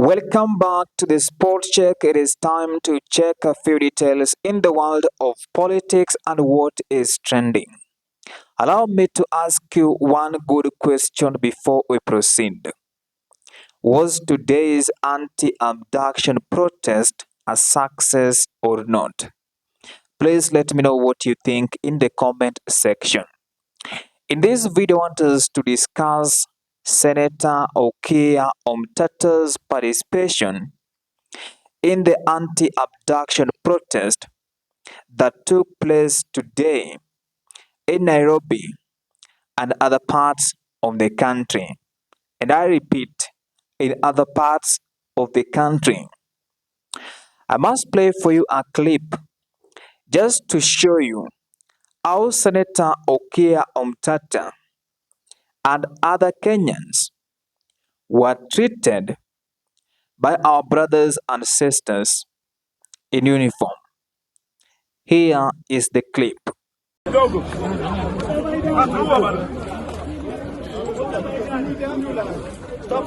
Welcome back to the Sports Check. It is time to check a few details in the world of politics and what is trending. Allow me to ask you one good question before we proceed. Was today's anti-abduction protest a success or not? Please let me know what you think in the comment section. In this video, I want us to discuss Senator Omatatah's participation in the anti-abduction protest that took place today in Nairobi and other parts of the country. And I repeat, in other parts of the country. I must play for you a clip just to show you how Senator Omatatah and other Kenyans were treated by our brothers and sisters in uniform. Here is the clip. Stop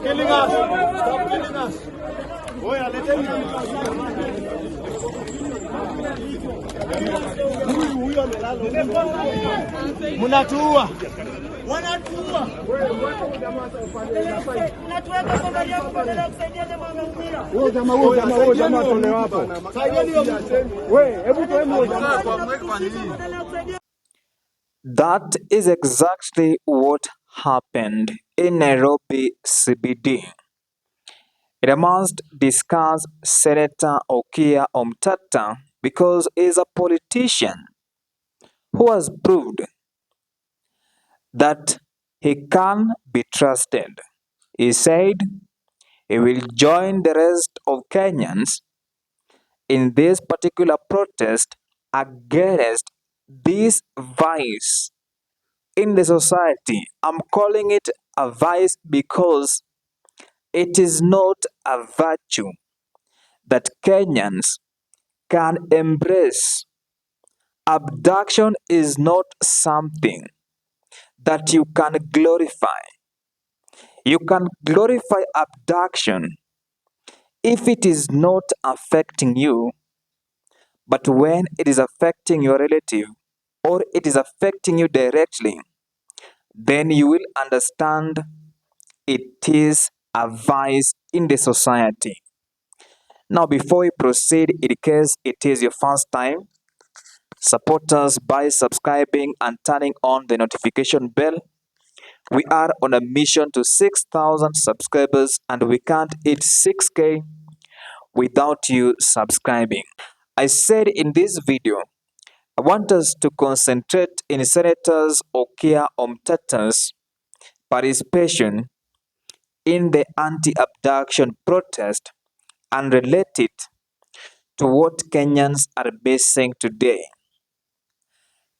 killing us! Stop killing us! Munatuua. Wanatuua. That is exactly what happened in Nairobi CBD. I must discuss Senator Omatatah because he is a politician who has proved that he can be trusted. He said he will join the rest of Kenyans in this particular protest against this vice in the society. I'm calling it a vice because it is not a virtue that Kenyans can embrace. Abduction is not something that you can glorify. You can glorify abduction if it is not affecting you, but when it is affecting your relative or it is affecting you directly, then you will understand it is a vice in the society. Now, before we proceed, in case it is your first time, support us by subscribing and turning on the notification bell. We are on a mission to 6,000 subscribers and we can't hit 6K without you subscribing. I said in this video, I want us to concentrate in Senators Omatatah's participation in the anti-abduction protest and relate it to what Kenyans are missing today.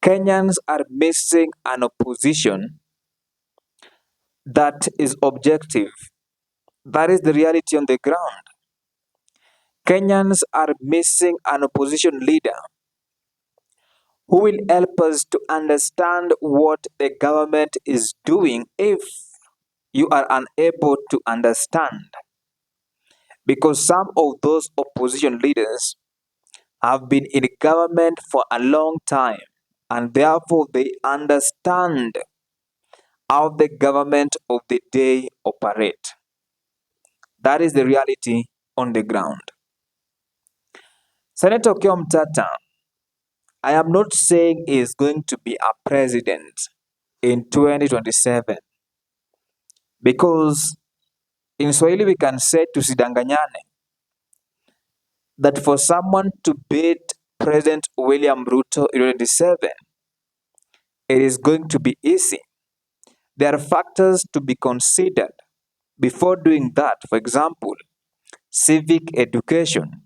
Kenyans are missing an opposition that is objective. That is the reality on the ground. Kenyans are missing an opposition leader who will help us to understand what the government is doing if you are unable to understand. Because some of those opposition leaders have been in government for a long time and therefore they understand how the government of the day operate. That is the reality on the ground. Senator Omatatah, I am not saying he is going to be a president in 2027 because in Swahili we can say tusidanganyane that for someone to beat President William Ruto in 2027, it is going to be easy. There are factors to be considered before doing that. For example, civic education,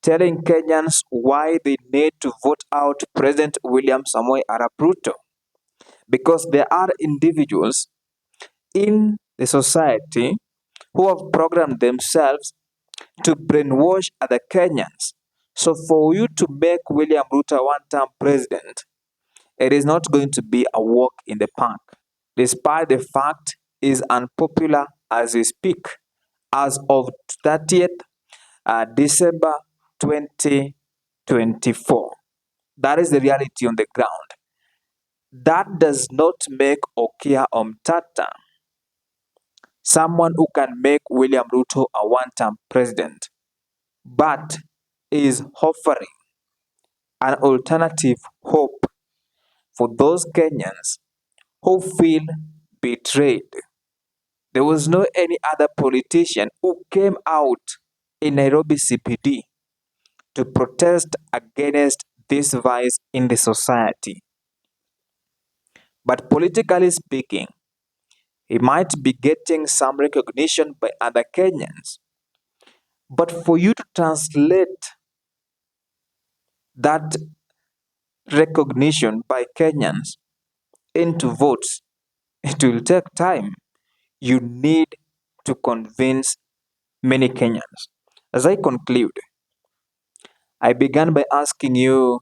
telling Kenyans why they need to vote out President William Samoei Arap Ruto. Because there are individuals in the society who have programmed themselves to brainwash other Kenyans. So for you to make William Ruto a one-term president, it is not going to be a walk in the park. Despite the fact he is unpopular as we speak as of 30th December 2024. That is the reality on the ground. That does not make Okia Omatatah someone who can make William Ruto a one-term president, but is offering an alternative hope for those Kenyans who feel betrayed. There was no any other politician who came out in Nairobi CPD to protest against this vice in the society. But politically speaking, he might be getting some recognition by other Kenyans. But for you to translate that recognition by Kenyans into votes, it will take time. You need to convince many Kenyans. As I conclude, I began by asking you,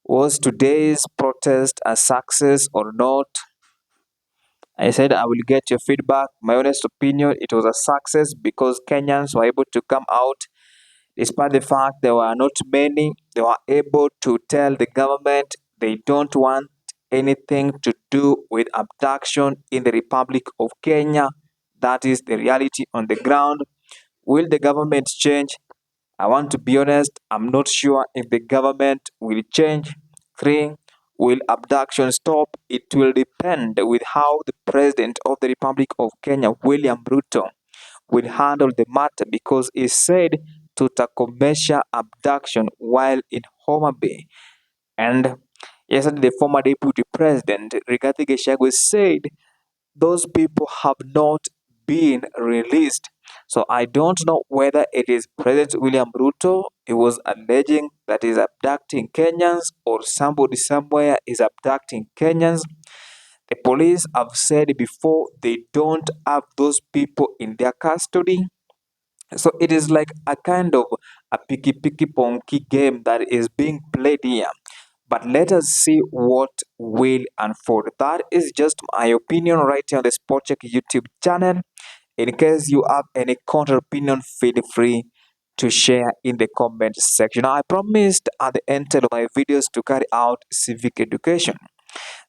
was today's protest a success or not? I said I will get your feedback. My honest opinion, it was a success because Kenyans were able to come out despite the fact there were not many. They were able to tell the government they don't want anything to do with abduction in the Republic of Kenya. That is the reality on the ground. Will the government change? I want to be honest, I'm not sure if the government will change. Three, will abduction stop? It will depend with how the President of the Republic of Kenya, William Ruto, will handle the matter because he said to takomesha abduction while in Homa Bay. And yesterday, the former Deputy President, Rigathi Gachagua, said those people have not been released. So I don't know whether it is President William Ruto who was alleging that is abducting Kenyans or somebody somewhere is abducting Kenyans. The police have said before they don't have those people in their custody. So it is like a kind of a picky ponky game that is being played here. But let us see what will unfold. That is just my opinion right here on the Sport Check YouTube channel. In case you have any counter opinion, feel free to share in the comment section. Now, I promised at the end of my videos to carry out civic education.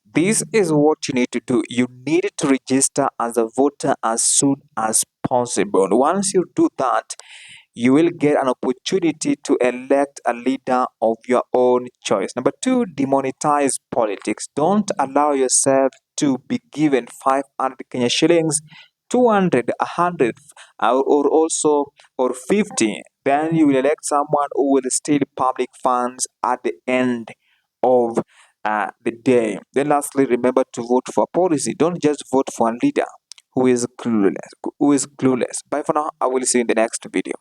This is what you need to do. You need to register as a voter as soon as possible. Once you do that, you will get an opportunity to elect a leader of your own choice. Number two, demonetize politics. Don't allow yourself to be given 500 Kenya shillings, 200, 100, or also or 50. Then you will elect someone who will steal public funds at the end of the day. Then lastly, remember to vote for policy. Don't just vote for a leader who is clueless. Bye for now. I will see you in the next video.